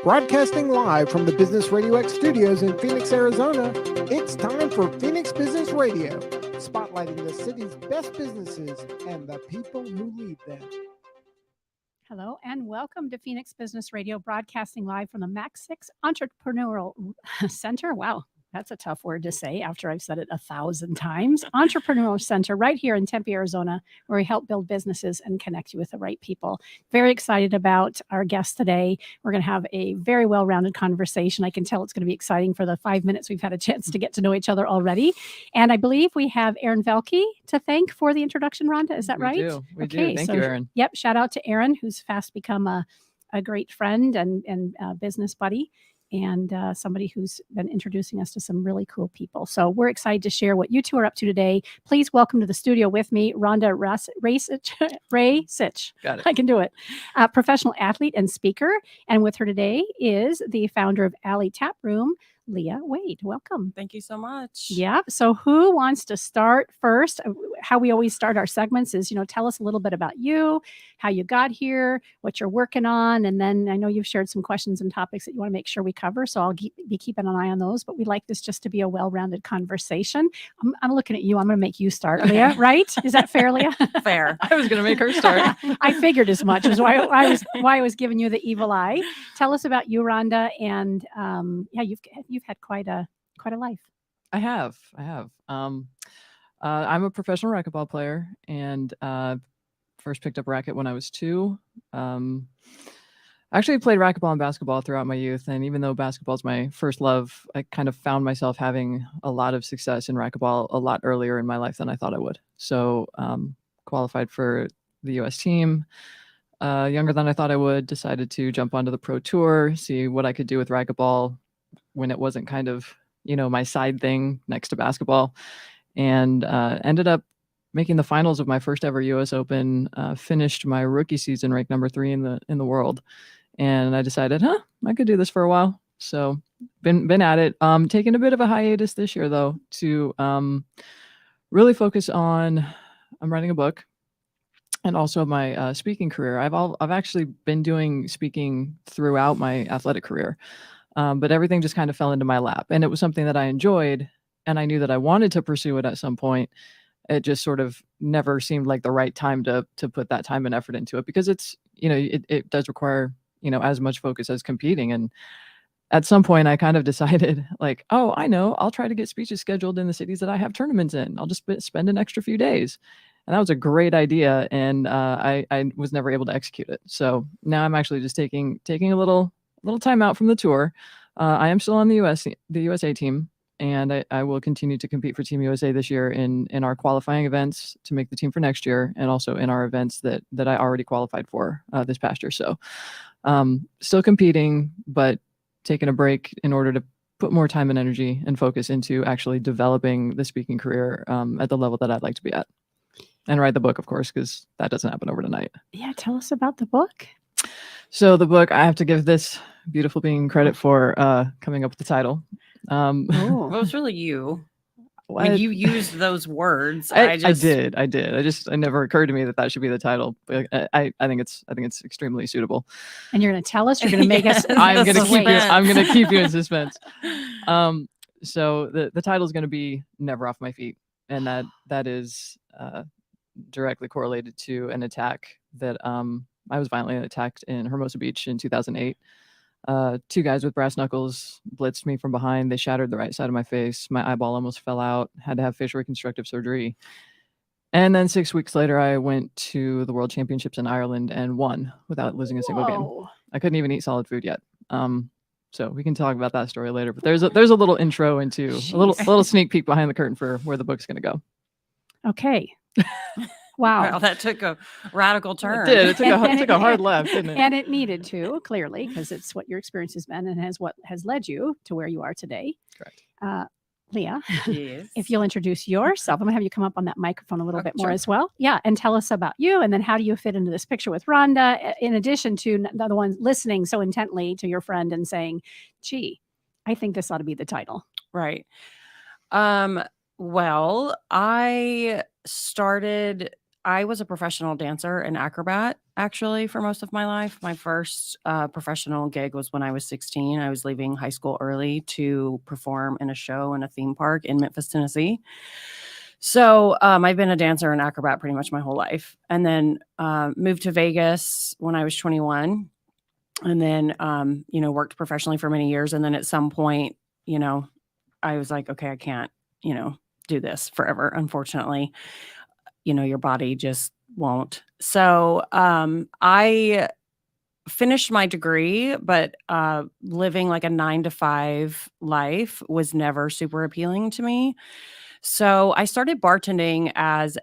Broadcasting live from the Business RadioX studios in Phoenix, Arizona, it's time for Phoenix Business Radio, spotlighting the city's best businesses and the people who lead them. Hello and welcome to Phoenix Business Radio, broadcasting live from the Max 6 Entrepreneurial Center. Wow, that's a tough word to say after I've said it 1,000 times. Entrepreneurial Center right here in Tempe, Arizona, where we help build businesses and connect you with the right people. Very excited about our guest today. We're going to have a very well-rounded conversation. I can tell it's going to be exciting for the 5 minutes we've had a chance to get to know each other already. And I believe we have Aaron Velke to thank for the introduction, Rhonda. Is that right? We do. Thank you, Aaron. Yep. Shout out to Aaron, who's fast become a great friend and business buddy, and somebody who's been introducing us to some really cool people. So we're excited to share what you two are up to today. Please welcome to the studio with me, Rhonda Racich. Got it. I can do it. Professional athlete and speaker. And with her today is the founder of Alley Tap Room, Leah Wade. Welcome. Thank you so much. Yeah. So who wants to start first? How we always start our segments is, tell us a little bit about you, how you got here, what you're working on. And then I know you've shared some questions and topics that you want to make sure we cover. So I'll be keeping an eye on those. But we'd like this just to be a well-rounded conversation. I'm looking at you. I'm going to make you start, Leah, right? Is that fair, Leah? Fair. I was going to make her start. I figured as much. Is why I was giving you the evil eye. Tell us about you, Rhonda. And you've had quite a life. I have. I'm a professional racquetball player, and first picked up racket when I was 2. Actually played racquetball and basketball throughout my youth, and even though basketball is my first love, I kind of found myself having a lot of success in racquetball a lot earlier in my life than I thought I would. So qualified for the U.S. team. Younger than I thought I would, decided to jump onto the pro tour, see what I could do with racquetball when it wasn't kind of, my side thing next to basketball, and ended up making the finals of my first ever U.S. Open, finished my rookie season ranked number 3 in the world. And I decided, I could do this for a while. So been at it, taking a bit of a hiatus this year though, to really focus on, I'm writing a book, and also my speaking career. I've actually been doing speaking throughout my athletic career. But everything just kind of fell into my lap, and it was something that I enjoyed, and I knew that I wanted to pursue it at some point. It just sort of never seemed like the right time to put that time and effort into it, because it's, it does require, as much focus as competing. And at some point I kind of decided like, oh, I know, I'll try to get speeches scheduled in the cities that I have tournaments in. I'll just spend an extra few days. And that was a great idea. And I was never able to execute it. So now I'm actually just taking a little time out from the tour. I am still on the USA team, and I will continue to compete for Team USA this year in our qualifying events to make the team for next year, and also in our events that I already qualified for this past year. So still competing, but taking a break in order to put more time and energy and focus into actually developing the speaking career at the level that I'd like to be at. And write the book, of course, because that doesn't happen overnight. Yeah, tell us about the book. So the book, I have to give this beautiful being credit for coming up with the title. Well, it was really you. When you used those words, I did. It never occurred to me that should be the title. But I think it's extremely suitable. And you're going to tell us. You're going to make us. I'm going to keep you in suspense. So the title is going to be "Never Off My Feet," and that is directly correlated to an attack that I was violently attacked in Hermosa Beach in 2008. 2 guys with brass knuckles blitzed me from behind. They shattered the right side of my face. My eyeball almost fell out. Had to have facial reconstructive surgery. And then 6 weeks later, I went to the World Championships in Ireland and won without losing a single game. I couldn't even eat solid food yet. So we can talk about that story later. But there's a little intro into a little sneak peek behind the curtain for where the book's going to go. Okay. Wow. Well, that took a radical turn. It did. It took a hard left, didn't it? And it needed to, clearly, because it's what your experience has been and what has led you to where you are today. Correct. Leah, yes. If you'll introduce yourself, I'm going to have you come up on that microphone a little bit more as well. Yeah. And tell us about you. And then how do you fit into this picture with Rhonda, in addition to the other one listening so intently to your friend and saying, gee, I think this ought to be the title. Right. Well, I was a professional dancer and acrobat actually, for most of my life. My first professional gig was when I was 16. I was leaving high school early to perform in a show in a theme park in Memphis, Tennessee. So I've been a dancer and acrobat pretty much my whole life. And then moved to Vegas when I was 21. And then, worked professionally for many years. And then at some point, I was like, okay, I can't, do this forever. Unfortunately, your body just won't. So I finished my degree, but living like a 9 to 5 life was never super appealing to me. So I started bartending as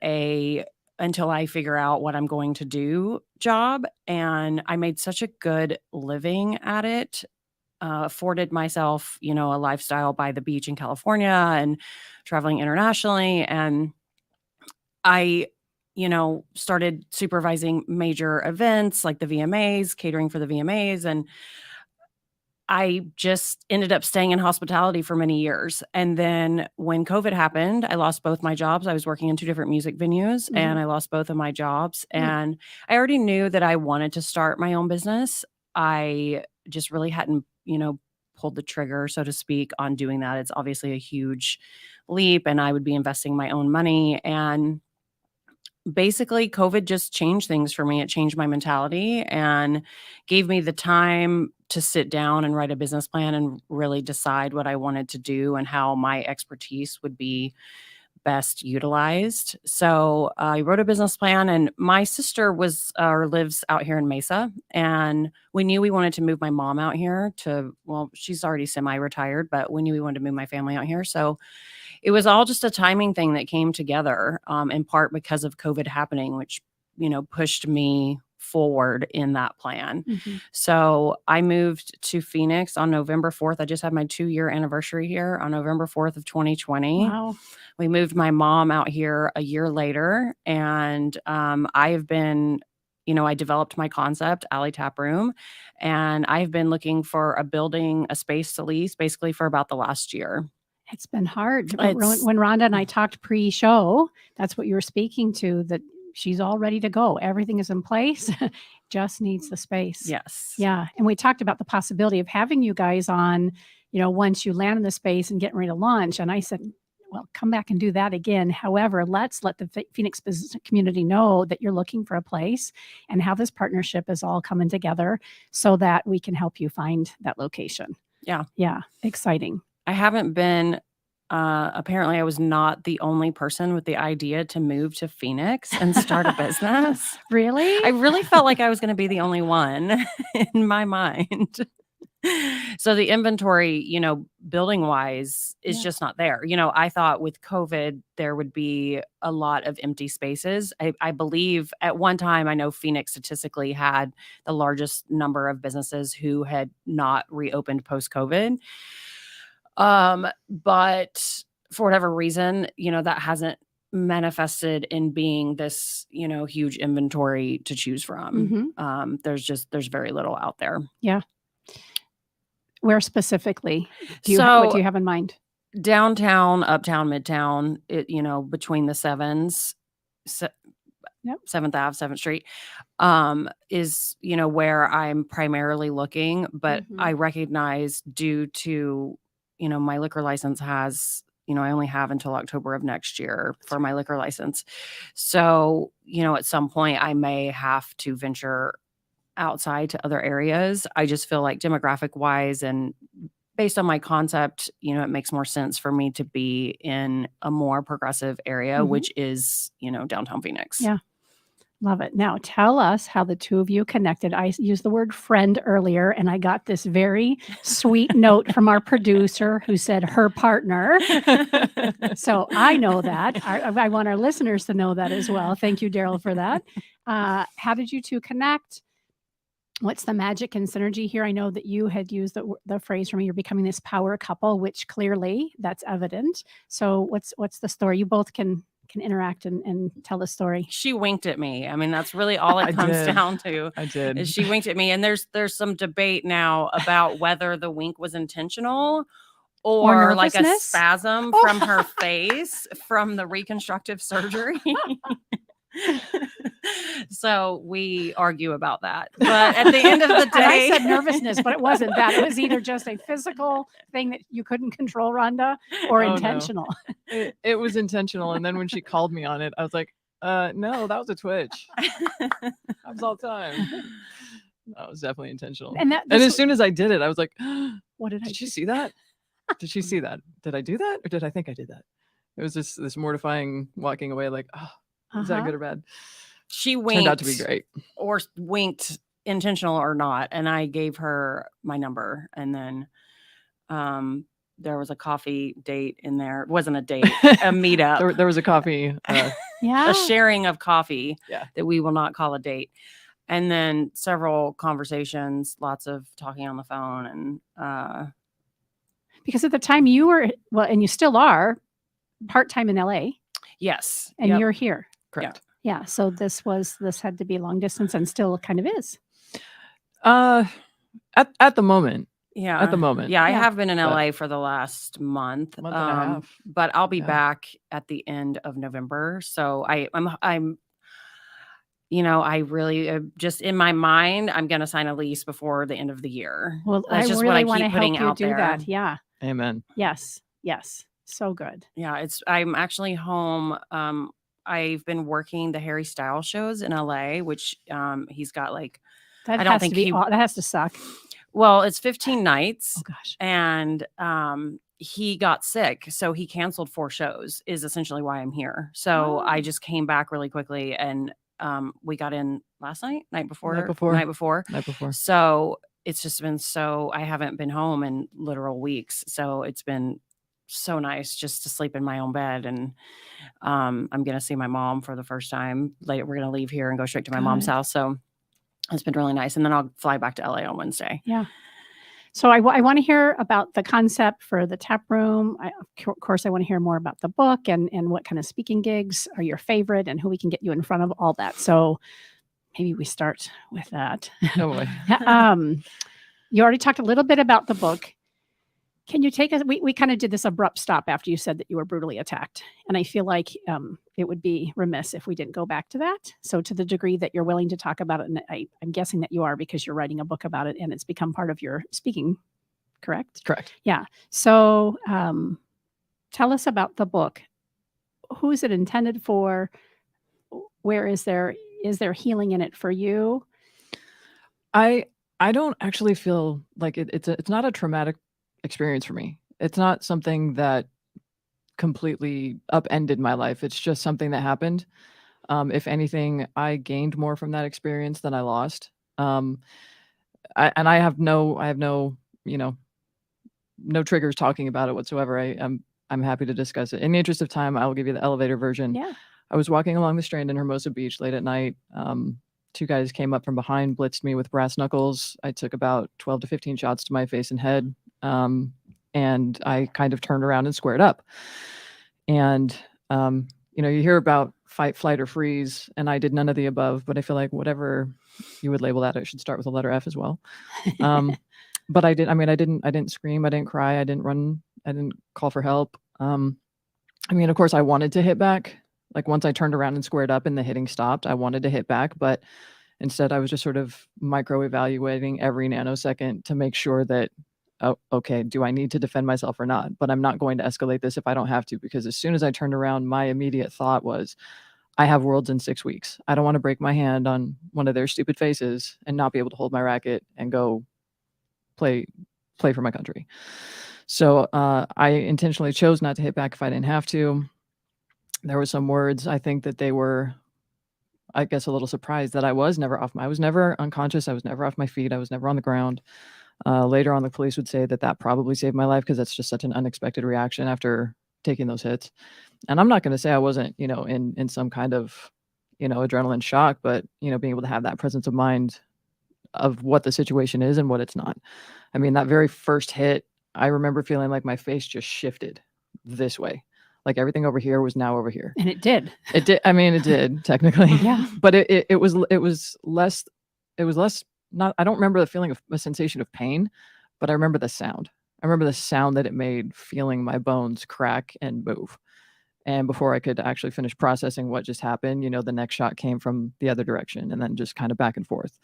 until I figure out what I'm going to do job. And I made such a good living at it, afforded myself, a lifestyle by the beach in California and traveling internationally. And I, started supervising major events like the VMAs, catering for the VMAs. And I just ended up staying in hospitality for many years. And then when COVID happened, I lost both my jobs. I was working in 2 different music venues and I lost both of my jobs. And I already knew that I wanted to start my own business. I just really hadn't, pulled the trigger, so to speak, on doing that. It's obviously a huge leap and I would be investing my own money. And basically COVID just changed things for me. It changed my mentality and gave me the time to sit down and write a business plan and really decide what I wanted to do and how my expertise would be best utilized. So I wrote a business plan, and my sister lives out here in Mesa, and we knew we wanted to move my mom out here she's already semi-retired, but we knew we wanted to move my family out here. So it was all just a timing thing that came together, in part because of COVID happening, which, pushed me forward in that plan. So I moved to Phoenix on November 4th. I just had my 2-year anniversary here on November 4th of 2020. Wow. We moved my mom out here a year later, and I've been, I developed my concept, Alley Tap Room, and I've been looking for a space to lease basically for about the last year. It's been hard. When Rhonda and I talked pre-show, that's what you were speaking to, that she's all ready to go. Everything is in place, just needs the space. Yes. Yeah. And we talked about the possibility of having you guys on, once you land in the space and getting ready to launch. And I said, well, come back and do that again. However, let's let the Phoenix business community know that you're looking for a place and how this partnership is all coming together so that we can help you find that location. Yeah. Yeah. Exciting. I haven't been, apparently I was not the only person with the idea to move to Phoenix and start a business. Really? I really felt like I was going to be the only one in my mind. So the inventory, building wise is just not there. I thought with COVID, there would be a lot of empty spaces. I believe at one time, I know Phoenix statistically had the largest number of businesses who had not reopened post-COVID. But for whatever reason, that hasn't manifested in being this, huge inventory to choose from. There's very little out there. Yeah. Where specifically? What do you have in mind? Downtown, uptown, midtown, between the 7s, 7th Ave, 7th Street, is, where I'm primarily looking. But I recognize due to, my liquor license has, I only have until October of next year for my liquor license. So, at some point I may have to venture outside to other areas. I just feel like demographic wise and based on my concept, it makes more sense for me to be in a more progressive area, which is, downtown Phoenix. Yeah. Love it. Now tell us how the two of you connected. I used the word friend earlier, and I got this very sweet note from our producer who said her partner. So I know that. I want our listeners to know that as well. Thank you, Daryl, for that. How did you two connect? What's the magic and synergy here? I know that you had used the phrase for me, you're becoming this power couple, which clearly that's evident. So what's the story? You both can interact and tell the story. She winked at me. I mean, that's really all it comes down to. I did. Is she winked at me. And there's some debate now about whether the wink was intentional or like a spasm from her face from the reconstructive surgery. So we argue about that. But at the end of the And I day, said nervousness, but it wasn't that. It was either just a physical thing that you couldn't control, Rhonda, or Oh, no. intentional. It was intentional. And then when she called me on it, I was like, no, that was a twitch. Happens all the time. That was definitely intentional. And that And this as soon as I did it, I was like, what did I did she do? see that? Did she see that? Did I do that? Or did I think I did that? It was just this mortifying walking away like, oh, is that Uh-huh. good or bad? she winked, Turned out to be great. or winked, intentional or not, and I gave her my number, and then there was a coffee date in there. It wasn't a date, a meetup, There was a coffee. Yeah. a sharing of coffee Yeah. that we will not call a date. And then several conversations, lots of talking on the phone, and Because at the time you were, well, and you still are part-time in LA, yes, and yep. you're here. Correct. Yeah. So this had to be long distance, and still kind of is. At the moment. Yeah. At the moment. Yeah, I Yeah. have been in But- LA for the last month. Month and a half. But I'll be Yeah. back at the end of November. So I'm I really just in my mind, I'm going to sign a lease before the end of the year. Well, That's I just really what want I to keep help putting you out do there. that. Yeah. Amen. Yes. Yes. So good. Yeah, I'm actually home. I've been working the Harry Styles shows in LA, which he's got like, That I don't has think to be. he- That has to suck. well, it's 15 nights. Oh gosh. And he got sick, so he canceled 4 shows is essentially why I'm here. So Oh. I just came back really quickly, and we got in night before. Night before. So it's just been I haven't been home in literal weeks, so it's been so nice just to sleep in my own bed. And I'm gonna see my mom for the first time later. We're gonna leave here and go straight to my mom's Good. house, so it's been really nice. And then I'll fly back to LA on Wednesday. Yeah. So I want to hear about the concept for the tap room. Of course, I want to hear more about the book and what kind of speaking gigs are your favorite and who we can get you in front of, all that. So maybe we start with that. Oh boy. You already talked a little bit about the book. Can you take us? We kind of did this abrupt stop after you said that you were brutally attacked. And I feel like it would be remiss if we didn't go back to that. So to the degree that you're willing to talk about it, and I'm guessing that you are because you're writing a book about it and it's become part of your speaking, correct? Correct. Yeah. So tell us about the book. Who is it intended for? Where is there healing in it for you? I don't actually feel like it's not a traumatic experience for me. It's not something that completely upended my life. It's just something that happened. If anything, I gained more from that experience than I lost. I have no, no triggers talking about it whatsoever. I'm happy to discuss it. In the interest of time, I will give you the elevator version. Yeah. I was walking along the Strand in Hermosa Beach late at night. 2 guys came up from behind, blitzed me with brass knuckles. I took about 12 to 15 shots to my face and head. And I kind of turned around and squared up. And, you hear about fight, flight, or freeze, and I did none of the above, but I feel like whatever you would label that, it should start with the letter F as well. But I didn't scream. I didn't cry. I didn't run. I didn't call for help. Of course I wanted to hit back. Like once I turned around and squared up and the hitting stopped, I wanted to hit back, but instead I was just sort of micro evaluating every nanosecond to make sure that, oh, okay, do I need to defend myself or not? But I'm not going to escalate this if I don't have to, because as soon as I turned around, my immediate thought was, I have Worlds in 6 weeks. I don't want to break my hand on one of their stupid faces and not be able to hold my racket and go play for my country. So I intentionally chose not to hit back if I didn't have to. There were some words, I think that they were, I guess, a little surprised that I was never unconscious. I was never off my feet. I was never on the ground. Later on, the police would say that probably saved my life because that's just such an unexpected reaction after taking those hits. And I'm not going to say I wasn't, in some kind of, adrenaline shock, but, being able to have that presence of mind of what the situation is and what it's not. I mean, that very first hit, I remember feeling like my face just shifted this way. Like everything over here was now over here. And it did. It did. I mean, it did technically. Yeah. But it was less, not, I don't remember the feeling of a sensation of pain, but I remember the sound. I remember the sound that it made, feeling my bones crack and move. And before I could actually finish processing what just happened, the next shot came from the other direction, and then just kind of back and forth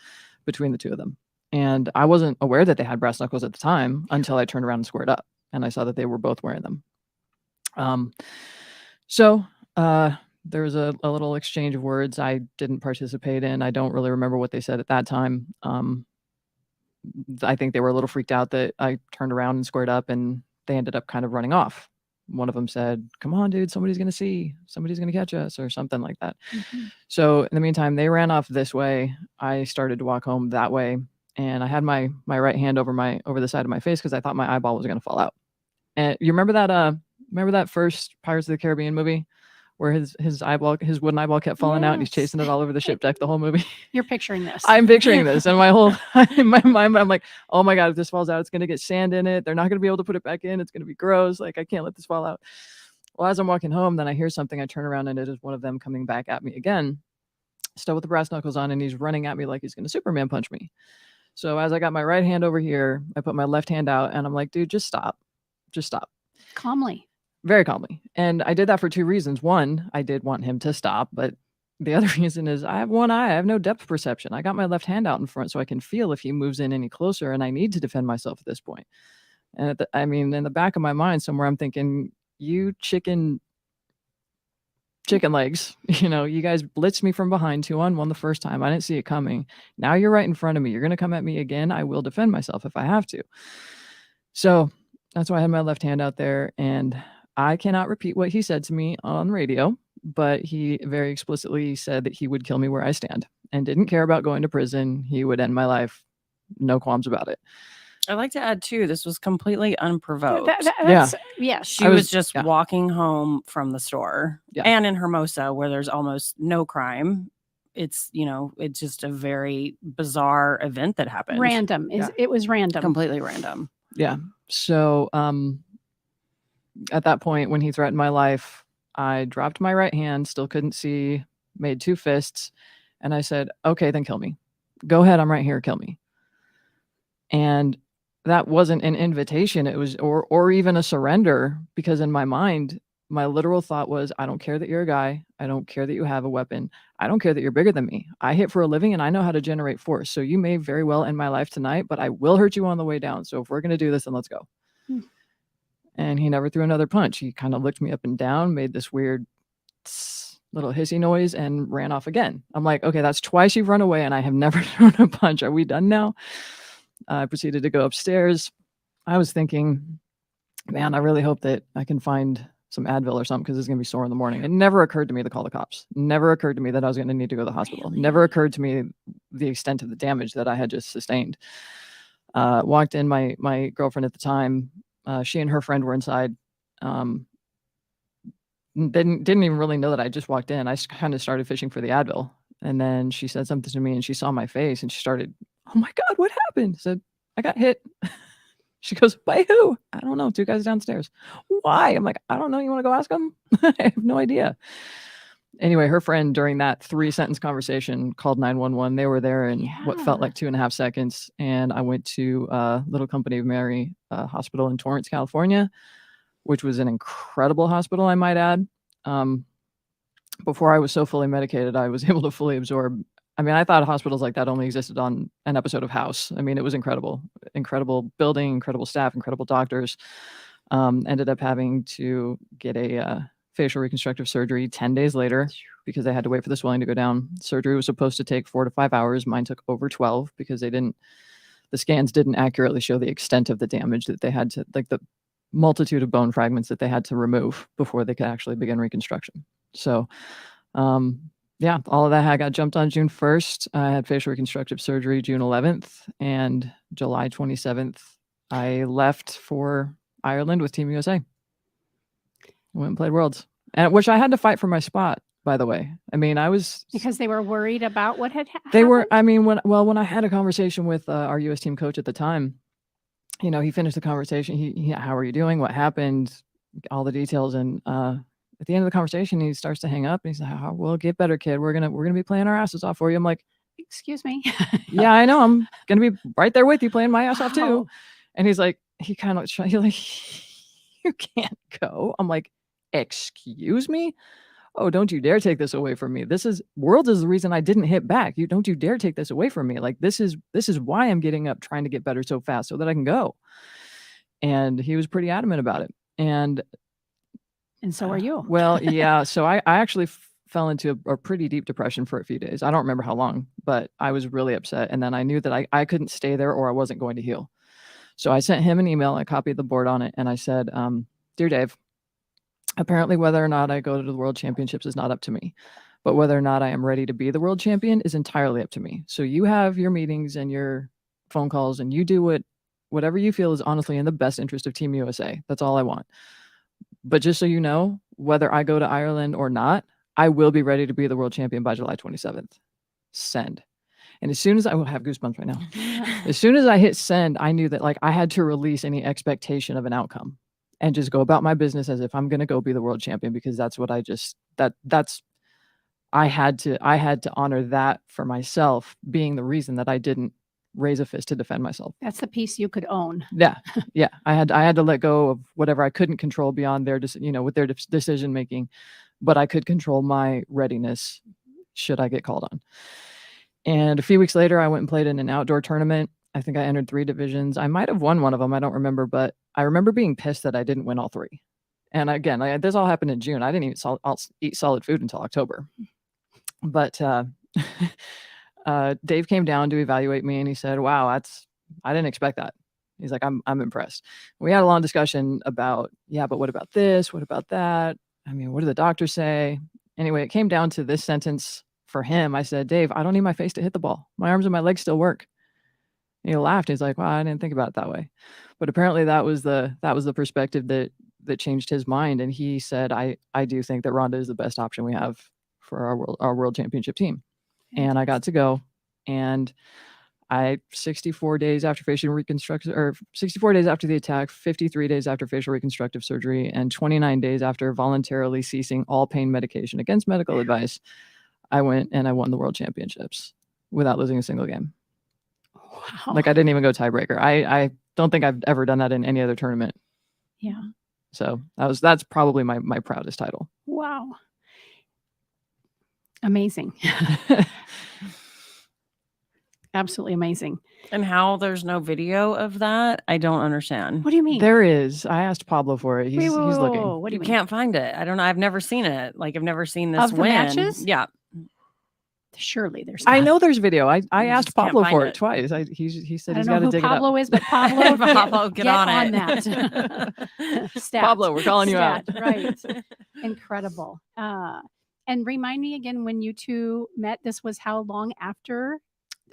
between the two of them. And I wasn't aware that they had brass knuckles at the time until I turned around and squared up, and I saw that they were both wearing them. So there was a little exchange of words I didn't participate in. I don't really remember what they said at that time. I think they were a little freaked out that I turned around and squared up, and they ended up kind of running off. One of them said, "Come on, dude, somebody's going to catch us," or something like that. So in the meantime, they ran off this way. I started to walk home that way, and I had my right hand over the side of my face because I thought my eyeball was going to fall out. And you remember that first Pirates of the Caribbean movie where his wooden eyeball kept falling out and he's chasing it all over the ship deck the whole movie? You're picturing this. I'm picturing this, and in my mind, I'm like, oh my God, if this falls out, it's going to get sand in it. They're not going to be able to put it back in. It's going to be gross. Like, I can't let this fall out. Well, as I'm walking home, then I hear something. I turn around, and it is one of them coming back at me again, still with the brass knuckles on, and he's running at me like he's going to Superman punch me. So as I got my right hand over here, I put my left hand out, and I'm like, dude, just stop. Just stop. Calmly. Very calmly. And I did that for two reasons. One, I did want him to stop, but the other reason is I have one eye. I have no depth perception. I got my left hand out in front so I can feel if he moves in any closer, and I need to defend myself at this point. And in the back of my mind somewhere, I'm thinking, you chicken legs, you guys blitzed me from behind 2-on-1 the first time. I didn't see it coming. Now you're right in front of me. You're going to come at me again. I will defend myself if I have to. So that's why I had my left hand out there, and I cannot repeat what he said to me on radio, but he very explicitly said that he would kill me where I stand and didn't care about going to prison. He would end my life. No qualms about it. I'd like to add too, this was completely unprovoked. Yes. She was just walking home from the store. Yeah. And in Hermosa, where there's almost no crime, it's just a very bizarre event that happened. Random. It was random. Completely random. Yeah. So at that point, when he threatened my life, I dropped my right hand, still couldn't see, made two fists, and I said, okay, then kill me. Go ahead, I'm right here, kill me. And that wasn't an invitation, it was or even a surrender, because in my mind, my literal thought was, I don't care that you're a guy, I don't care that you have a weapon, I don't care that you're bigger than me. I hit for a living and I know how to generate force. So you may very well end my life tonight, but I will hurt you on the way down. So if we're going to do this, then let's go. And he never threw another punch. He kind of looked me up and down, made this weird little hissy noise, and ran off again. I'm like, okay, that's twice you've run away and I have never thrown a punch. Are we done now? I proceeded to go upstairs. I was thinking, man, I really hope that I can find some Advil or something, because it's going to be sore in the morning. It never occurred to me to call the cops. Never occurred to me that I was going to need to go to the hospital. Never occurred to me the extent of the damage that I had just sustained. Walked in, my girlfriend at the time, she and her friend were inside. Didn't even really know that I just walked in. I kind of started fishing for the Advil, and then she said something to me, and she saw my face, and she started, "Oh my God, what happened?" I said, "I got hit." She goes, "By who?" "I don't know. 2 guys downstairs." "Why?" I'm like, "I don't know. You want to go ask them?" I have no idea. Anyway, her friend, during that 3-sentence conversation, called 911. They were there in what felt like 2.5 seconds. And I went to Little Company of Mary Hospital in Torrance, California, which was an incredible hospital, I might add. Before I was so fully medicated, I was able to fully absorb. I mean, I thought hospitals like that only existed on an episode of House. I mean, it was incredible. Incredible building, incredible staff, incredible doctors. Ended up having to get a facial reconstructive surgery 10 days later because they had to wait for the swelling to go down. Surgery was supposed to take 4 to 5 hours. Mine took over 12 because the scans didn't accurately show the extent of the damage that they had to, like the multitude of bone fragments that they had to remove before they could actually begin reconstruction. So, yeah, all of that. I got jumped on June 1st. I had facial reconstructive surgery June 11th, and July 27th, I left for Ireland with Team USA. Went and played Worlds, and which I had to fight for my spot, by the way. I mean, because they were worried about what had happened. They were. I mean, when I had a conversation with our U.S. team coach at the time, he finished the conversation. He how are you doing? What happened? All the details, and at the end of the conversation, he starts to hang up, and he's like, "Oh, "Well, get better, kid. We're gonna be playing our asses off for you." I'm like, "Excuse me." Yeah, I know. I'm gonna be right there with you, playing my ass off too. And he's like, he's like, "You can't go." I'm like, excuse me? Oh, don't you dare take this away from me. World is the reason I didn't hit back. Don't you dare take this away from me. Like, this is why I'm getting up, trying to get better so fast so that I can go. And he was pretty adamant about it. And so are you. Well, yeah. So I actually fell into a pretty deep depression for a few days. I don't remember how long, but I was really upset. And then I knew that I couldn't stay there or I wasn't going to heal. So I sent him an email. I copied the board on it. And I said, Dear Dave, apparently whether or not I go to the World Championships is not up to me. But whether or not I am ready to be the world champion is entirely up to me. So you have your meetings and your phone calls and you do whatever you feel is honestly in the best interest of Team USA. That's all I want. But just so you know, whether I go to Ireland or not, I will be ready to be the world champion by July 27th. Send. And as soon as I will have goosebumps right now, as soon as I hit send, I knew that like I had to release any expectation of an outcome and just go about my business as if I'm going to go be the world champion, because that's what I had to honor that for myself, being the reason that I didn't raise a fist to defend myself. That's the piece you could own. Yeah. Yeah. I had to let go of whatever I couldn't control beyond their, with their decision making, but I could control my readiness should I get called on. And a few weeks later, I went and played in an outdoor tournament. I think I entered 3 divisions. I might have won one of them. I don't remember, but I remember being pissed that I didn't win all 3. And again, this all happened in June. I didn't even eat solid food until October. But Dave came down to evaluate me and he said, wow, I didn't expect that. He's like, I'm impressed. We had a long discussion about, yeah, but what about this? What about that? I mean, what did the doctor say? Anyway, it came down to this sentence for him. I said, Dave, I don't need my face to hit the ball. My arms and my legs still work. And he laughed. He's like, well, I didn't think about it that way. But apparently that was the perspective that changed his mind. And he said, I do think that Rhonda is the best option we have for our world championship team. And I got to go, and 64 days after facial reconstruction, or 64 days after the attack, 53 days after facial reconstructive surgery, and 29 days after voluntarily ceasing all pain medication against medical advice, I went and I won the world championships without losing a single game. Wow. Like I didn't even go tiebreaker. I don't think I've ever done that in any other tournament. Yeah. So that's probably my proudest title. Wow. Amazing. Absolutely amazing. And how there's no video of that, I don't understand. What do you mean? There is. I asked Pablo for it. He's looking. What do you mean? Can't find it. I don't know. I've never seen it. Like I've never seen this Of the win. matches? Yeah. Surely there's I not. know there's video. I asked just can't Pablo find for it. it twice. He said I he's don't got know to who dig it up. Pablo is, but Pablo, Pablo, get on it. that. Stat. Pablo, we're calling you out. Right. Incredible. And remind me again, when you two met, this was how long after?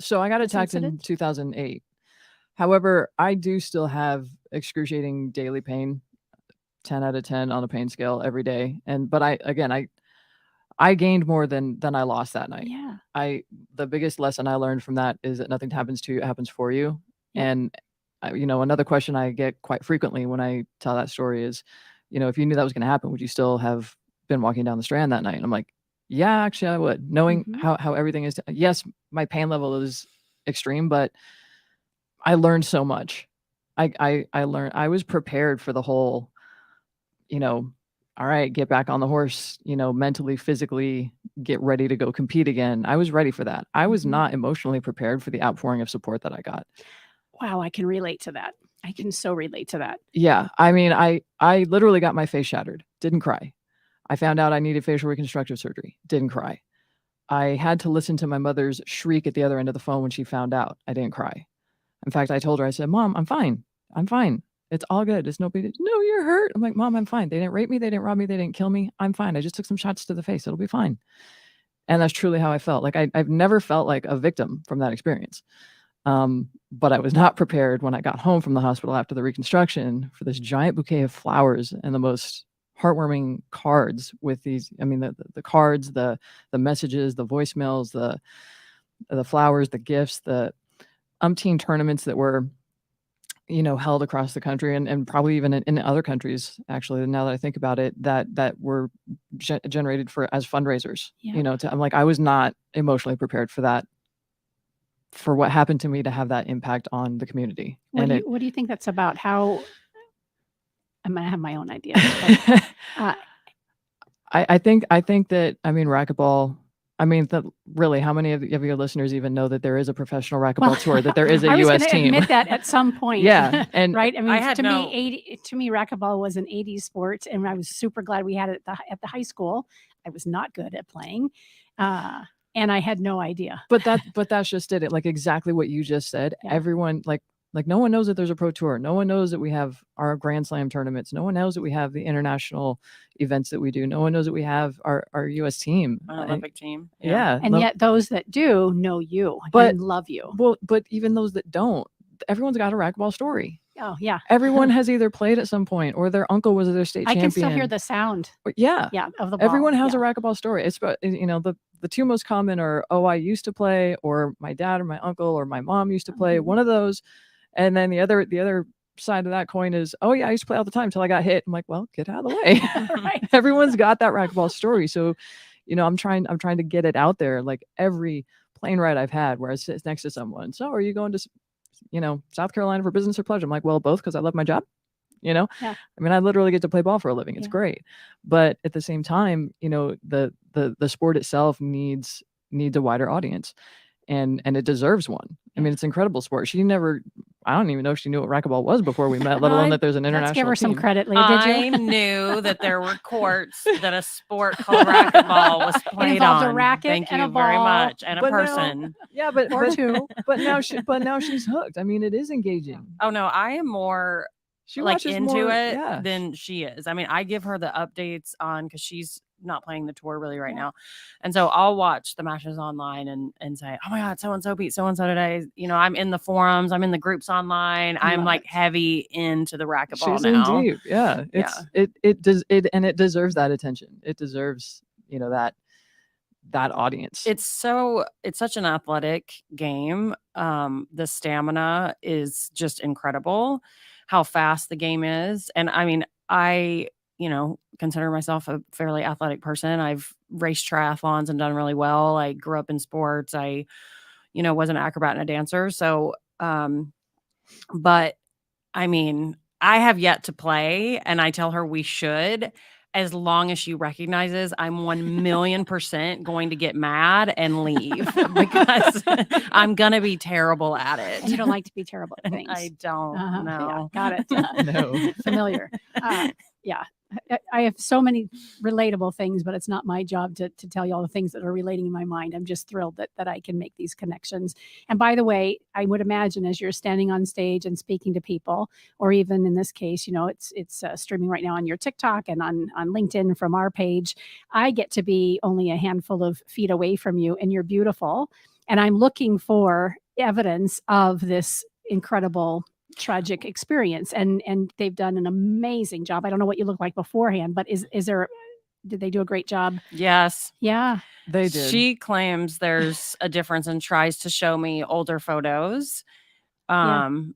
So I got This attacked in incident? 2008. However, I do still have excruciating daily pain, 10 out of 10 on a pain scale every day. But I gained more than I lost that night. Yeah. The biggest lesson I learned from that is that nothing happens to you, it happens for you. Yeah. And another question I get quite frequently when I tell that story is, if you knew that was going to happen, would you still have been walking down the Strand that night? And I'm like, yeah, actually I would, knowing how everything is. Yes, my pain level is extreme, but I learned so much. I learned, I was prepared for the whole, all right, get back on the horse, mentally, physically, get ready to go compete again. I was ready for that. I was not emotionally prepared for the outpouring of support that I got. Wow, I can relate to that. I can so relate to that. Yeah. I mean, I literally got my face shattered. Didn't cry. I found out I needed facial reconstructive surgery. Didn't cry. I had to listen to my mother's shriek at the other end of the phone when she found out. I didn't cry. In fact, I told her, I said, Mom, I'm fine. I'm fine. It's all good. It's no big deal. No, you're hurt. I'm like, Mom, I'm fine. They didn't rape me. They didn't rob me. They didn't kill me. I'm fine. I just took some shots to the face. It'll be fine. And that's truly how I felt. Like I've never felt like a victim from that experience. But I was not prepared when I got home from the hospital after the reconstruction for this giant bouquet of flowers and the most heartwarming cards with these. I mean, the cards, the messages, the voicemails, the flowers, the gifts, the umpteen tournaments that were, held across the country and probably even in other countries, actually, now that I think about it, that were generated as fundraisers. Yeah. I'm like, I was not emotionally prepared for that, for what happened to me to have that impact on the community. What do you think that's about? How I'm going to have my own ideas. But, I think that, I mean, racquetball, I mean, really, how many of your listeners even know that there is a professional racquetball tour, that there is a I was U.S. gonna team? admit that at some point. Yeah, and right. I mean, I had to me, racquetball was an 80s sport, and I was super glad we had it at the high school. I was not good at playing, and I had no idea. but that's just it. Like exactly what you just said. Yeah. Everyone like no one knows that there's a pro tour. No one knows that we have our Grand Slam tournaments. No one knows that we have the international events that we do. No one knows that we have our U.S. team, An Olympic team. Yeah, And yet those that do know you But- and love you. well, but even those that don't, everyone's got a racquetball story. Oh yeah. Everyone has either played at some point or their uncle was their state I champion. can still hear the sound. Yeah, of the ball. everyone has yeah. a racquetball story. It's about, the two most common are, oh, I used to play, or my dad or my uncle or my mom used to play. Mhm. One of those. And then the other side of that coin is, oh yeah, I used to play all the time until I got hit. I'm like, well, get out of the way. Right. Everyone's got that racquetball story. So, I'm trying to get it out there. Like every plane ride I've had where I sit next to someone. So are you going to, South Carolina for business or pleasure? I'm like, well, both, because I love my job. Yeah. I mean, I literally get to play ball for a living. It's Yeah. great. But at the same time, the sport itself needs a wider audience. And it deserves one. I mean, it's an incredible sport. I don't even know if she knew what racquetball was before we met, let alone that there's an international Let's give her some team. credit, Leah. Did I you? knew that there were courts that a sport called racquetball was played involved a on. racket Thank and you a very ball. much, and a But now- person. Yeah, but Or two. but now she's hooked. I mean, it is engaging. Oh no, I am more She like watches into more, it yeah. than she is. I mean, I give her the updates on, because she's not playing the tour really right now, and so I'll watch the matches online and say, oh my god, so and so beat so and so today. I'm in the forums, I'm in the groups online. I I'm love like it. heavy into the racquetball She's now. in deep. Yeah, it does it, and it deserves that attention. It deserves that audience. It's such an athletic game. The stamina is just incredible, how fast the game is. And I mean, I consider myself a fairly athletic person. I've raced triathlons and done really well. I grew up in sports. I was an acrobat and a dancer. So but I mean, I have yet to play, and I tell her we should, as long as she recognizes I'm 1,000,000% going to get mad and leave, because I'm going to be terrible at it. And you don't like to be terrible at things. I don't know. Yeah, got it. No. Familiar. Yeah. I have so many relatable things, but it's not my job to tell you all the things that are relating in my mind. I'm just thrilled that I can make these connections. And by the way, I would imagine as you're standing on stage and speaking to people, or even in this case, it's streaming right now on your TikTok and on LinkedIn from our page. I get to be only a handful of feet away from you, and you're beautiful. And I'm looking for evidence of this incredible tragic experience, and they've done an amazing job. I don't know what you look like beforehand, but did they do a great job? Yes. Yeah. They did. She claims there's a difference and tries to show me older photos. Yeah. And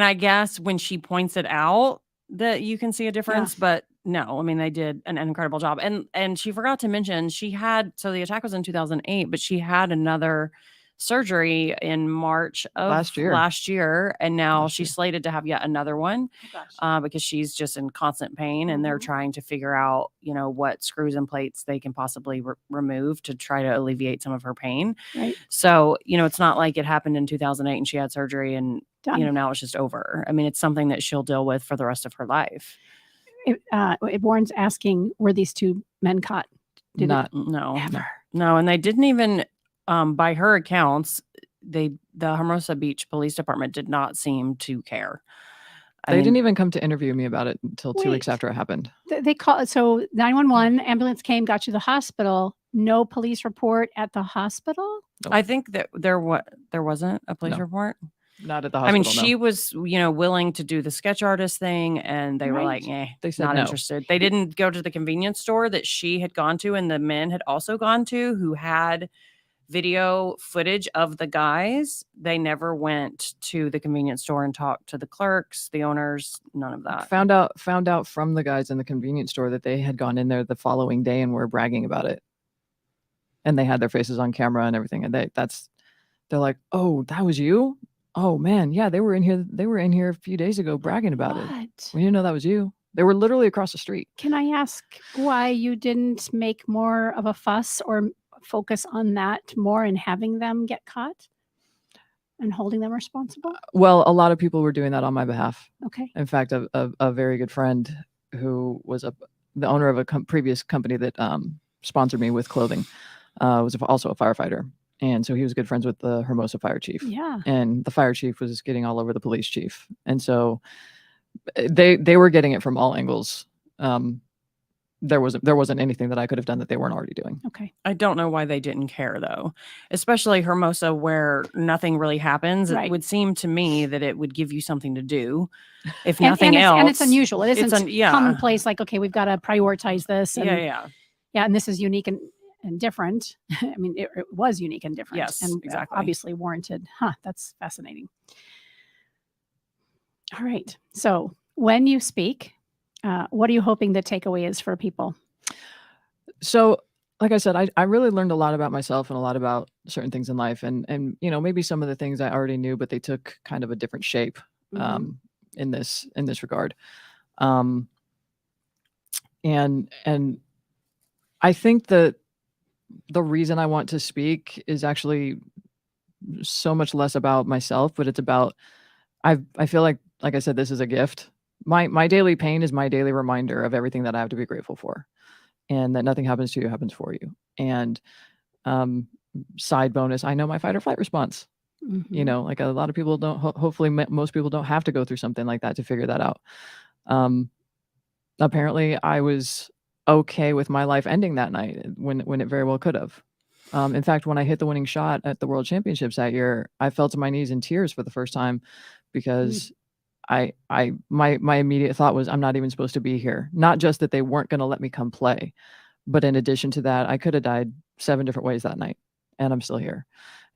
I guess when she points it out that you can see a difference, but no, I mean, they did an incredible job. And she forgot to mention so the attack was in 2008, but she had another surgery in March of last year, and now she's slated to have yet another one, because she's just in constant pain, and they're trying to figure out what screws and plates they can possibly remove to try to alleviate some of her pain. Right. So it's not like it happened in 2008 and she had surgery and Done. now it's just over. I mean, it's something that she'll deal with for the rest of her life. Warren's asking, were these two men caught? Not No, ever. No, and they didn't even by her accounts, the Hermosa Beach Police Department did not seem to care. They didn't even come to interview me about it until 2 weeks after it happened. They called, so 911 ambulance came, got you to the hospital. No police report at the hospital. Nope. I think that there wasn't a police report. Not at the hospital. I mean, she was, willing to do the sketch artist thing, and they were like, they said not no. interested. They didn't go to the convenience store that she had gone to, and the men had also gone to, who had video footage of the guys. They never went to the convenience store and talked to the clerks, the owners, none of that. Found out from the guys in the convenience store that they had gone in there the following day and were bragging about it. And they had their faces on camera and everything. And they're like, oh, that was you? Oh man, yeah, they were in here a few days ago bragging about it. We didn't know that was you. They were literally across the street. Can I ask why you didn't make more of a fuss or focus on that more and having them get caught and holding them responsible? Well, a lot of people were doing that on my behalf. Okay. In fact, a very good friend who was the owner of a previous company that sponsored me with clothing was also a firefighter. And so he was good friends with the Hermosa fire chief. Yeah. And the fire chief was getting all over the police chief. And so they were getting it from all angles. There wasn't anything that I could have done that they weren't already doing. Okay. I don't know why they didn't care though, especially Hermosa where nothing really happens. Right. It would seem to me that it would give you something to do, if And nothing else. And it's unusual. It isn't yeah. commonplace. Like, okay, we've got to prioritize this. And, Yeah. yeah, and this is unique and different. I mean, it was unique and different. Yes, and exactly. Obviously warranted. That's fascinating. All right. So when you speak, what are you hoping the takeaway is for people? So, like I said, I really learned a lot about myself and a lot about certain things in life, and maybe some of the things I already knew, but they took kind of a different shape in this regard. And I think that the reason I want to speak is actually so much less about myself, but it's about I feel like I said, this is a gift. My daily pain is my daily reminder of everything that I have to be grateful for, and that nothing happens to you happens for you. And side bonus, I know my fight or flight response. Like a lot of people don't. Hopefully, most people don't have to go through something like that to figure that out. Apparently, I was okay with my life ending that night when it very well could have. In fact, when I hit the winning shot at the World Championships that year, I fell to my knees in tears for the first time because my immediate thought was, I'm not even supposed to be here. Not just that they weren't going to let me come play, but in addition to that, I could have died 7 different ways that night, and I'm still here.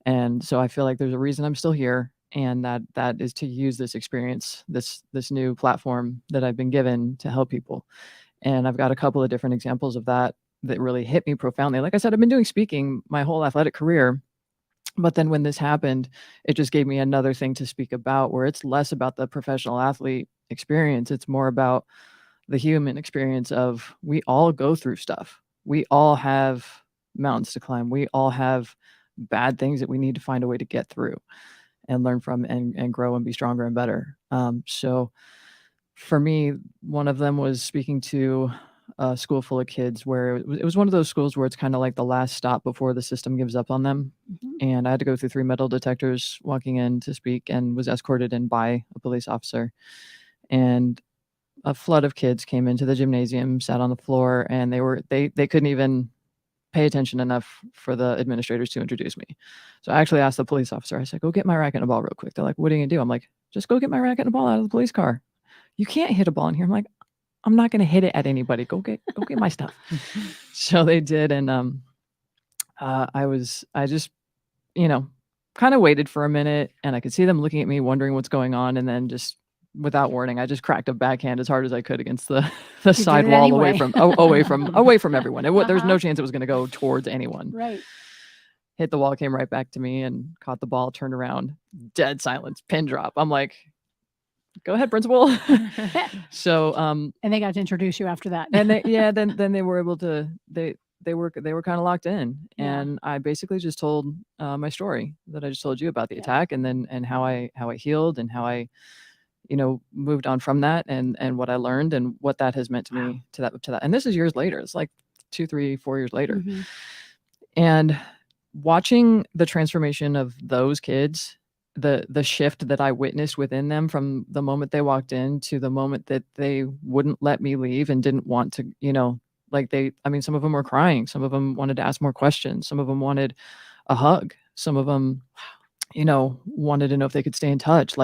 And so I feel like there's a reason I'm still here, and that is to use this experience, this new platform that I've been given to help people. And I've got a couple of different examples of that really hit me profoundly. Like I said, I've been doing speaking my whole athletic career, but then when this happened, it just gave me another thing to speak about, where it's less about the professional athlete experience. It's more about the human experience of, we all go through stuff. We all have mountains to climb. We all have bad things that we need to find a way to get through and learn from and grow and be stronger and better. So for me, one of them was speaking to a school full of kids where it was one of those schools where it's kind of like the last stop before the system gives up on them. And I had to go through 3 metal detectors walking in to speak, and was escorted in by a police officer. And a flood of kids came into the gymnasium, sat on the floor, and they couldn't even pay attention enough for the administrators to introduce me. So I actually asked the police officer, I said, go get my racket and a ball real quick. They're like, what are you gonna do? I'm like, just go get my racket and a ball out of the police car. You can't hit a ball in here. I'm like, I'm not gonna hit it at anybody. Go get my stuff. So they did, and I just kind of waited for a minute, and I could see them looking at me, wondering what's going on, and then just without warning, I just cracked a backhand as hard as I could against the side wall, anyway. away from everyone. There's no chance it was going to go towards anyone. Right. Hit the wall, came right back to me, and caught the ball, turned around, dead silence, pin drop. I'm like, go ahead, principal. So and they got to introduce you after that. And then they were able to, they were kind of locked in. And I basically just told my story that I just told you about the attack, and how I healed, and how I moved on from that, and what I learned, and what that has meant to me, to that. And this is years later. It's like 2, 3, 4 years later. And watching the transformation of those kids, the shift that I witnessed within them from the moment they walked in to the moment that they wouldn't let me leave and didn't want to, some of them were crying. Some of them wanted to ask more questions. Some of them wanted a hug. Some of them, wanted to know if they could stay in touch.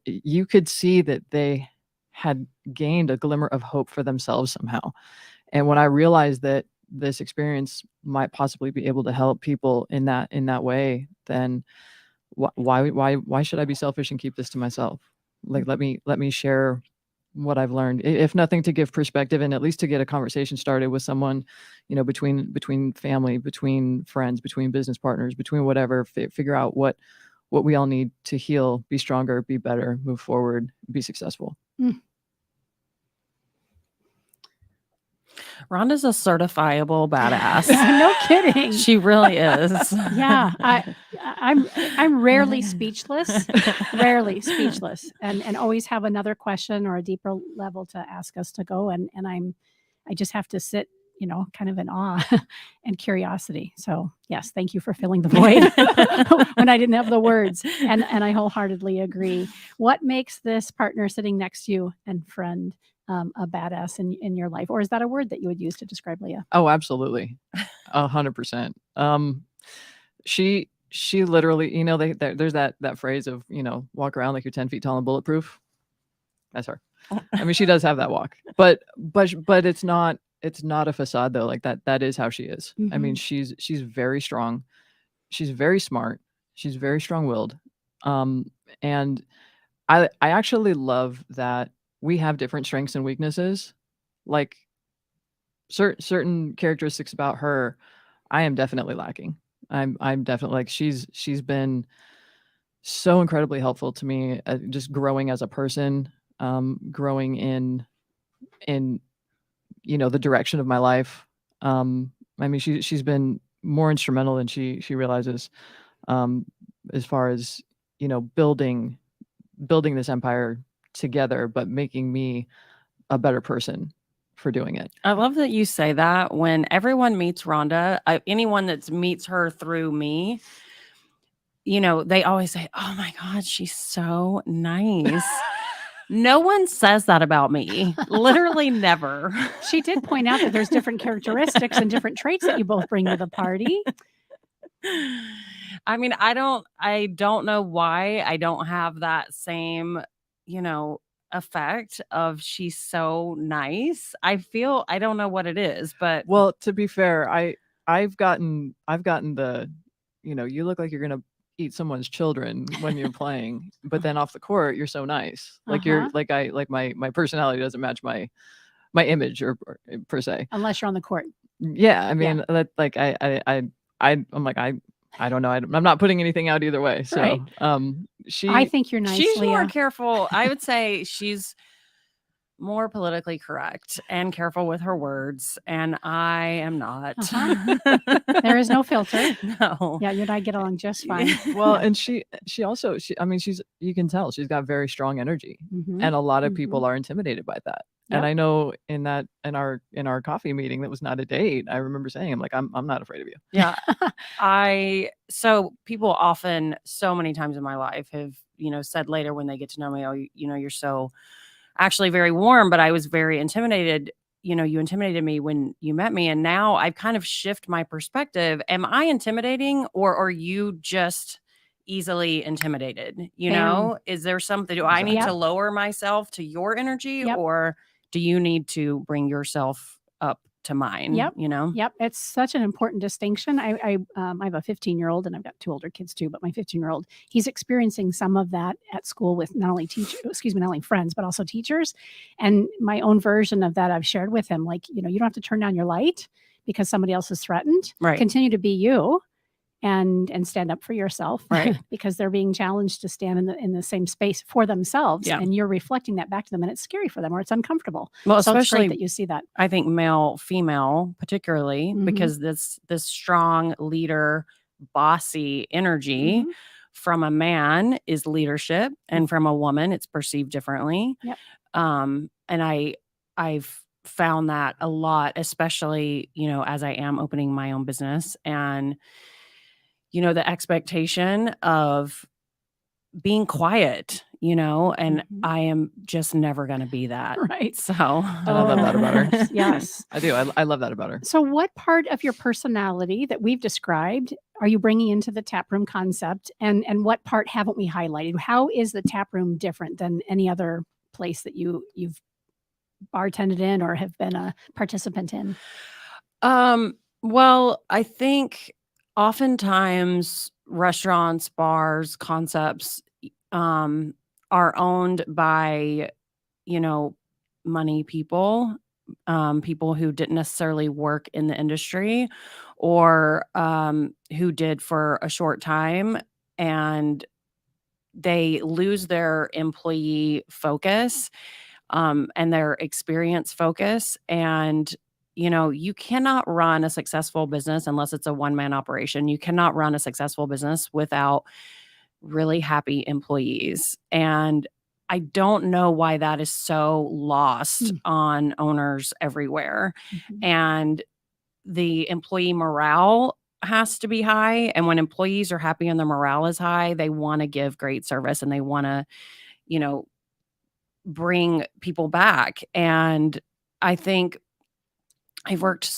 You could see that they had gained a glimmer of hope for themselves somehow. And when I realized that this experience might possibly be able to help people in that way, then why should I be selfish and keep this to myself? Let me share what I've learned, if nothing to give perspective, and at least to get a conversation started with someone, between family, between friends, between business partners, between whatever, figure out what we all need to heal, be stronger, be better, move forward, be successful. Rhonda's a certifiable badass. No kidding. She really is. Yeah, I'm rarely speechless, and always have another question or a deeper level to ask us to go, and I just have to sit, kind of in awe and curiosity. So yes, thank you for filling the void when I didn't have the words, and I wholeheartedly agree. What makes this partner sitting next to you and friend a badass in your life, or is that a word that you would use to describe Leah? Oh, absolutely. 100%. She literally, there's that phrase of, walk around like you're 10 feet tall and bulletproof. That's her. I mean, she does have that walk, but it's not a facade though. Like that is how she is. I mean, she's very strong. She's very smart. She's very strong-willed. And I actually love that we have different strengths and weaknesses. Like certain characteristics about her, I am definitely lacking. I'm definitely like she's been so incredibly helpful to me, just growing as a person, growing in the direction of my life. I mean, she's been more instrumental than she realizes, as far as building this empire together, but making me a better person for doing it. I love that you say that. When everyone meets Rhonda, anyone that meets her through me, they always say, "Oh my God, she's so nice." No one says that about me. Literally never. She did point out that there's different characteristics and different traits that you both bring to the party. I mean, I don't know why I don't have that same, effect of she's so nice. I don't know what it is, but Well, to be fair, I've gotten the, you look like you're gonna eat someone's children when you're playing, but then off the court you're so nice. Like you're like my personality doesn't match my image or per se. Unless you're on the court. Yeah, I mean that like I'm like I don't know. I'm not putting anything out either way. So Right. I think you're nice, she's Leah. more careful. I would say she's more politically correct and careful with her words, and I am not. There is no filter. No. Yeah, you and I get along just fine. Well, and she also I mean, you can tell she's got very strong energy, and a lot of people are intimidated by that. And I know in our coffee meeting that was not a date, I remember saying, I'm not afraid of you. Yeah. So people often, so many times in my life have, said later when they get to know me, "Oh, you're so actually very warm," but I was very intimidated. You intimidated me when you met me. And now I've kind of shift my perspective. Am I intimidating, or are you just easily intimidated? Is there something, do I need to lower myself to your energy, or do you need to bring yourself up to mine? Yep. It's such an important distinction. I have a 15-year-old, and I've got two older kids too, but my 15-year-old, he's experiencing some of that at school with not only friends, but also teachers. And my own version of that I've shared with him, you don't have to turn down your light because somebody else is threatened. Right. Continue to be you and stand up for yourself, right? Because they're being challenged to stand in the same space for themselves, and you're reflecting that back to them, and it's scary for them, or it's uncomfortable. Well, so especially it's great that you see that. I think male, female, particularly, because this strong leader, bossy energy from a man is leadership, and from a woman, it's perceived differently. Yep. And I've found that a lot, especially, as I am opening my own business, and the expectation of being quiet, and I am just never going to be that. Right. So I love that about her. Yes. I do. I love that about her. So what part of your personality that we've described are you bringing into the tap room concept, and what part haven't we highlighted? How is the tap room different than any other place that you've bartended in or have been a participant in? Well, I think oftentimes restaurants, bars, concepts are owned by, money people, people who didn't necessarily work in the industry, or who did for a short time, and they lose their employee focus and their experience focus, and you cannot run a successful business unless it's a one-man operation. You cannot run a successful business without really happy employees. And I don't know why that is so lost on owners everywhere. And the employee morale has to be high. And when employees are happy and their morale is high, they want to give great service and they want to, bring people back. And I think I've worked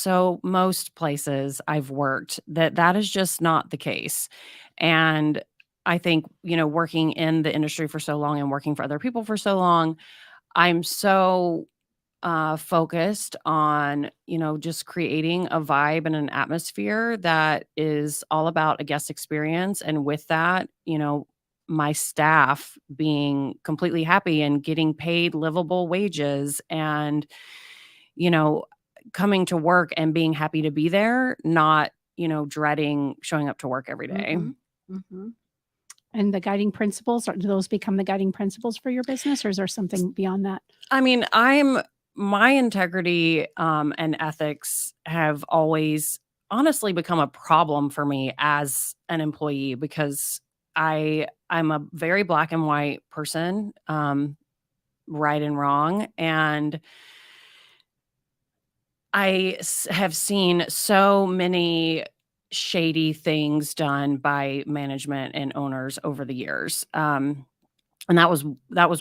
most places I've worked that is just not the case. And I think, working in the industry for so long and working for other people for so long, I'm so focused on, just creating a vibe and an atmosphere that is all about a guest experience. And with that, my staff being completely happy and getting paid livable wages and, coming to work and being happy to be there, not, dreading showing up to work every day. And the guiding principles, do those become the guiding principles for your business, or is there something beyond that? I mean, my integrity and ethics have always honestly become a problem for me as an employee because I'm a very black and white person, right and wrong. And I have seen so many shady things done by management and owners over the years. And that was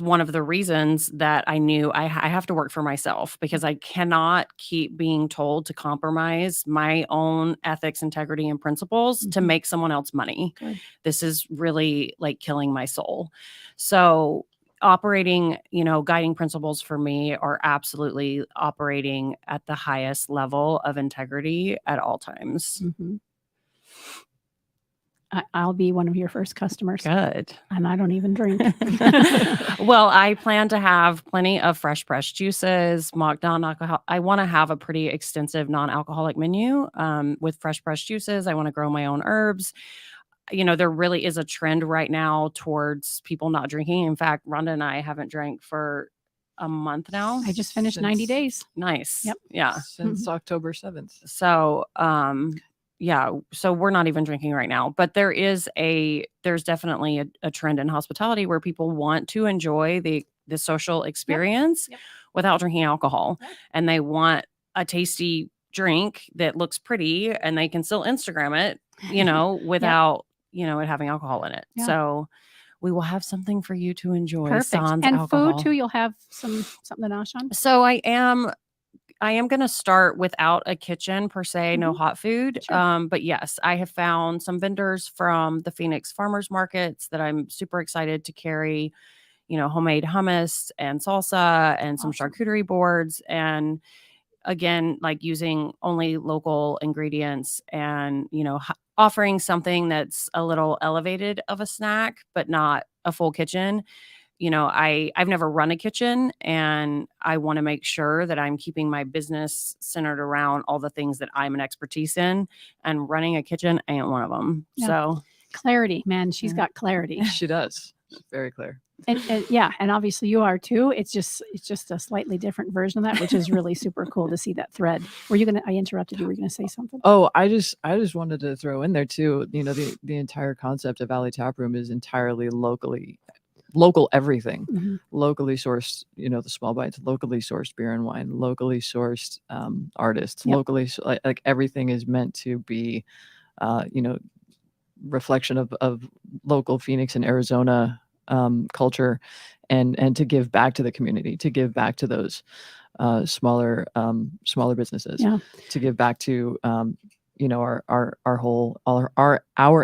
one of the reasons that I knew I have to work for myself because I cannot keep being told to compromise my own ethics, integrity, and principles to make someone else money. Good. This is really like killing my soul. So operating, guiding principles for me are absolutely operating at the highest level of integrity at all times. I'll be one of your first customers. Good. And I don't even drink. Well, I plan to have plenty of fresh pressed juices, mocked non-alcohol. I want to have a pretty extensive non-alcoholic menu with fresh pressed juices. I want to grow my own herbs. There really is a trend right now towards people not drinking. In fact, Rhonda and I haven't drank for a month now. I just finished 90 days. Nice. Yep. Yeah. Since October 7th. So, yeah, so we're not even drinking right now, but there's definitely a trend in hospitality where people want to enjoy the social experience without drinking alcohol. And they want a tasty drink that looks pretty and they can still Instagram it, without, it having alcohol in it. Yeah. So we will have something for you to enjoy. Perfect. Sans And alcohol. food too, you'll have something to nosh on? So I am going to start without a kitchen per se, no hot food. Sure. But yes, I have found some vendors from the Phoenix farmers markets that I'm super excited to carry, homemade hummus and salsa and some charcuterie boards. And again, like using only local ingredients and, offering something that's a little elevated of a snack, but not a full kitchen. I've never run a kitchen and I want to make sure that I'm keeping my business centered around all the things that I'm an expertise in, and running a kitchen ain't one of them. Yeah. So clarity, man, she's got clarity. She does. Very clear. And and obviously you are too. It's just a slightly different version of that, which is really super cool to see that thread. I interrupted you. Were you going to say something? Oh, I just wanted to throw in there too. The entire concept of Valley Tap Room is entirely local everything, locally sourced, the small bites, locally sourced beer and wine, locally sourced artists, locally, like everything is meant to be, reflection of local Phoenix and Arizona culture, and to give back to the community, to give back to those smaller businesses, to give back to our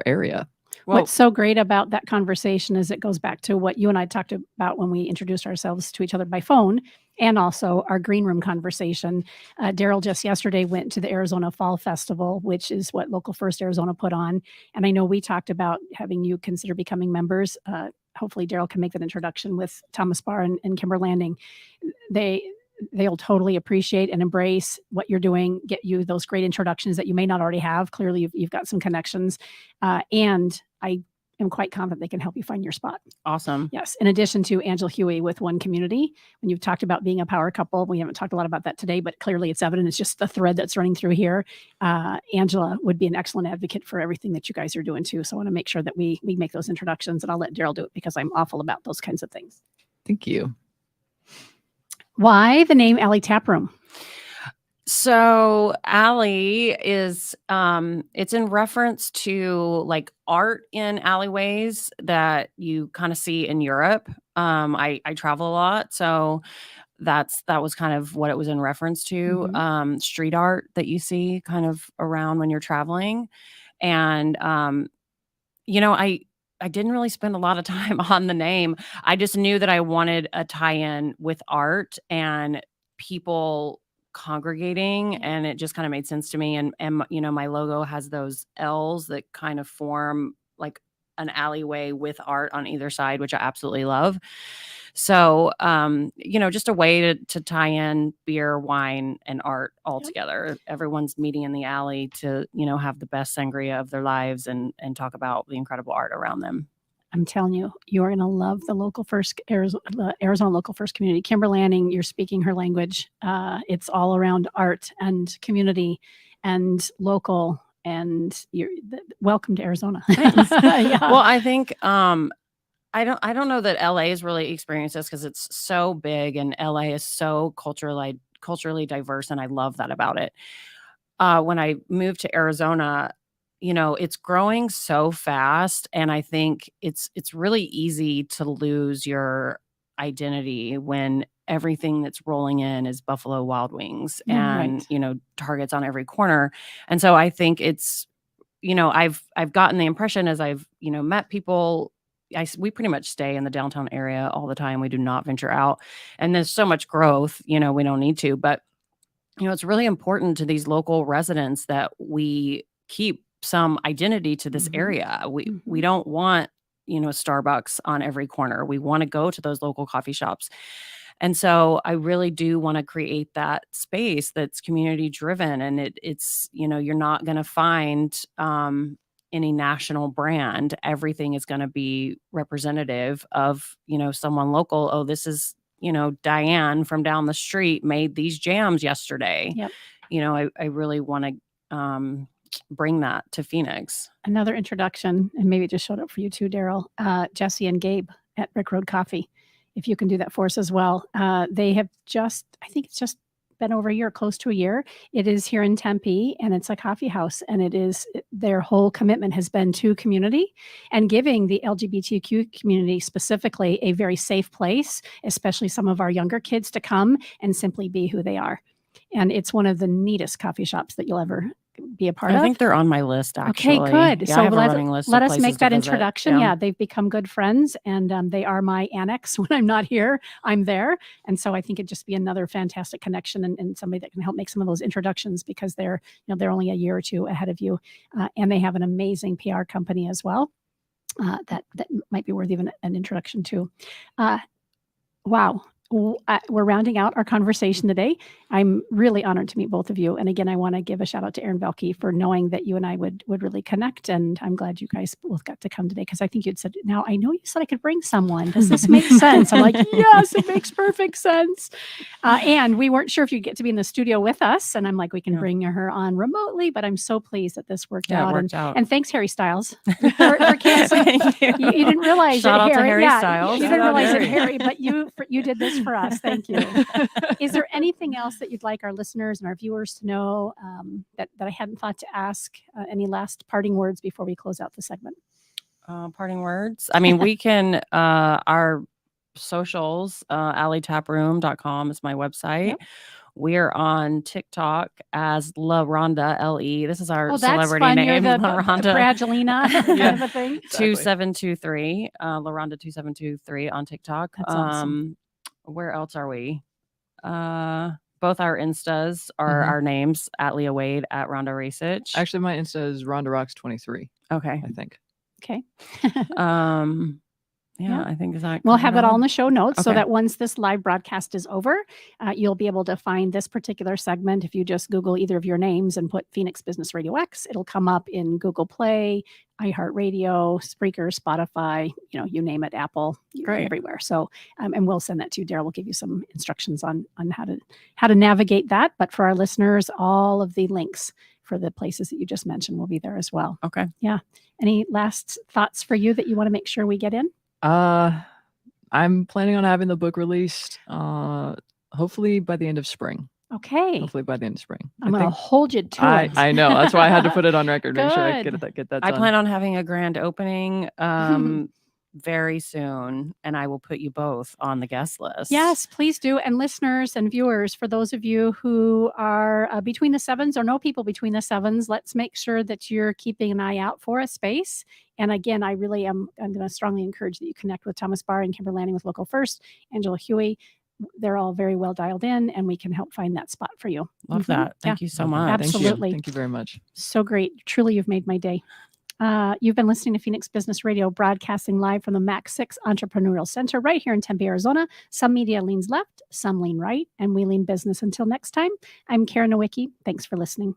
area. Well, what's so great about that conversation is it goes back to what you and I talked about when we introduced ourselves to each other by phone, and also our green room conversation. Daryl just yesterday went to the Arizona Fall Festival, which is what Local First Arizona put on. And I know we talked about having you consider becoming members. Hopefully Daryl can make that introduction with Thomas Barr and Kimber Landing. They'll totally appreciate and embrace what you're doing, get you those great introductions that you may not already have. Clearly, you've got some connections. And am quite confident they can help you find your spot. Awesome. Yes. In addition to Angela Huey with One Community, when you've talked about being a power couple, we haven't talked a lot about that today, but clearly it's evident. It's just the thread that's running through here. Angela would be an excellent advocate for everything that you guys are doing too. So I want to make sure that we make those introductions, and I'll let Daryl do it because I'm awful about those kinds of things. Thank you. Why the name Alley Tap Room? So alley is it's in reference to like art in alleyways that you kind of see in Europe. I travel a lot, so that was kind of what it was in reference to. Street art that you see kind of around when you're traveling. And I didn't really spend a lot of time on the name. I just knew that I wanted a tie-in with art and people congregating, and it just kind of made sense to me. And my logo has those L's that kind of form like an alleyway with art on either side, which I absolutely love. So, just a way to tie in beer, wine, and art all together. Everyone's meeting in the alley to, have the best sangria of their lives and talk about the incredible art around them. I'm telling you, you're going to love the local first Arizona local first community. Kimber Lanning, you're speaking her language. It's all around art and community and local. And you're welcome to Arizona. Yeah. Well, I think I don't know that LA has really experienced this because it's so big and LA is so culturally diverse, and I love that about it. When I moved to Arizona, it's growing so fast, and I think it's really easy to lose your identity when everything that's rolling in is Buffalo Wild Wings and Targets on every corner. And so I think it's I've gotten the impression as I've met people. We pretty much stay in the downtown area all the time. We do not venture out, and there's so much growth. We don't need to, but it's really important to these local residents that we keep some identity to this area. We don't want, Starbucks on every corner. We want to go to those local coffee shops. And so I really do want to create that space that's community driven. And it's, you're not going to find any national brand. Everything is going to be representative of, someone local. Oh, this is, Diane from down the street made these jams yesterday. Yep. I really want to bring that to Phoenix. Another introduction, and maybe it just showed up for you too, Daryl. Jesse and Gabe at Brick Road Coffee. If you can do that for us as well. They have I think it's just been over a year, close to a year. It is here in Tempe, and it's a coffee house, and their whole commitment has been to community and giving the LGBTQ community specifically a very safe place, especially some of our younger kids, to come and simply be who they are. And it's one of the neatest coffee shops that you'll ever be a part of. I think they're on my list, actually. Okay, good. Yeah, so I have a running list let of us make that places to visit. introduction. Yeah, they've become good friends, and they are my annex. When I'm not here, I'm there. And so I think it'd just be another fantastic connection and somebody that can help make some of those introductions, because they're only a year or two ahead of you. And they have an amazing PR company as well. That might be worthy of an introduction too. Wow. We're rounding out our conversation today. I'm really honored to meet both of you. And again, I want to give a shout out to Erin Velke for knowing that you and I would really connect. And I'm glad you guys both got to come today, because I think you'd said, now I know you said I could bring someone. Does this make sense? I'm like, yes, it makes perfect sense. And we weren't sure if you'd get to be in the studio with us. And I'm like, we can bring her on remotely, but I'm so pleased that this worked out. It worked out. And thanks, Harry Styles, for canceling. You didn't realize Shout out Harry, to Harry Styles. You didn't realize it, Harry, but you did this for us. Thank you. Is there anything else that you'd like our listeners and our viewers to know that I hadn't thought to ask? Any last parting words before we close out the segment? Parting words. I mean, we can, our socials, alleytaproom.com is my website. Yep. We're on TikTok as La Rhonda, L-E. This is our That's celebrity fun. name. You're the La Rhonda. Bradgelina kind of a thing. Exactly. 2723, La Rhonda 2723 on TikTok. That's awesome. Where else are we? Both our Instas are our names, at Leah Wade, at Rhonda Racich. Actually, my Insta is Rhonda Rocks 23. Okay. I think. Okay. Yeah, I think that. We'll have it all in the show notes so Okay. that once this live broadcast is over, you'll be able to find this particular segment. If you just Google either of your names and put Phoenix Business Radio X, it'll come up in Google Play, iHeartRadio, Spreaker, Spotify, you name it, Apple, Great. everywhere. So, and we'll send that to you. Daryl will give you some instructions on how to navigate that. But for our listeners, all of the links for the places that you just mentioned will be there as well. Okay. Yeah. Any last thoughts for you that you want to make sure we get in? I'm planning on having the book released hopefully by the end of spring. Okay. Hopefully by the end of spring. I'm going to hold you to it. I know. That's why I had to put it on record. Make sure I Good. get that I done. plan on having a grand opening very soon, and I will put you both on the guest list. Yes, please do. And listeners and viewers, for those of you who are between the sevens or know people between the sevens, let's make sure that you're keeping an eye out for a space. And again, I'm going to strongly encourage that you connect with Thomas Barr and Kimber Lanning with Local First, Angela Huey. They're all very well dialed in, and we can help find that spot for you. Love that. Thank you so much. Absolutely. Thank you very much. So great. Truly, you've made my day. You've been listening to Phoenix Business Radio, broadcasting live from the Max 6 Entrepreneurial Center right here in Tempe, Arizona. Some media leans left, some lean right, and we lean business. Until next time, I'm Karen Nowicki. Thanks for listening.